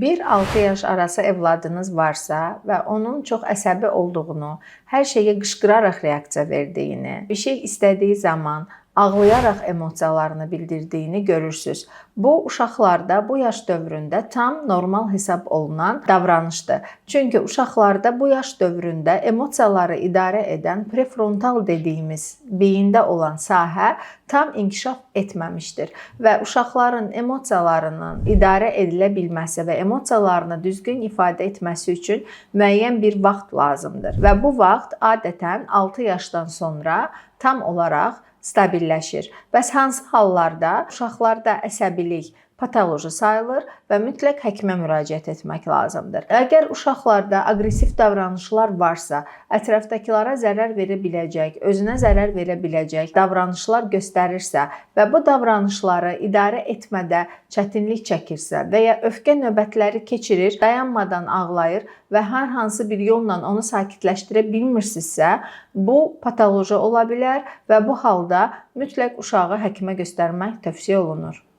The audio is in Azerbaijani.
1-6 yaş arası evladınız varsa və onun çox əsəbi olduğunu, hər şeyə qışqıraraq reaksiya verdiyini, bir şey istədiyi zaman ağlayaraq emosiyalarını bildirdiyini görürsüz. Bu, uşaqlarda bu yaş dövründə tam normal hesab olunan davranışdır. Çünki uşaqlarda bu yaş dövründə emosiyaları idarə edən prefrontal dediyimiz beyində olan sahə tam inkişaf etməmişdir və uşaqların emosiyalarının idarə edilə bilməsi və emosiyalarını düzgün ifadə etməsi üçün müəyyən bir vaxt lazımdır və bu vaxt adətən 6 yaşdan sonra tam olaraq stabilləşir. Bəs hansı hallarda uşaqlarda əsəbilik patoloji sayılır və mütləq həkimə müraciət etmək lazımdır. Əgər uşaqlarda aqressiv davranışlar varsa, ətrafdakılara zərər verə biləcək, özünə zərər verə biləcək davranışlar göstərirsə və bu davranışları idarə etmədə çətinlik çəkirsə və ya öfkə növbətləri keçirir, dayanmadan ağlayır və hər hansı bir yolla onu sakitləşdirə bilmirsinizsə, bu patoloji ola bilər və bu halda mütləq uşağı həkimə göstərmək tövsiyə olunur.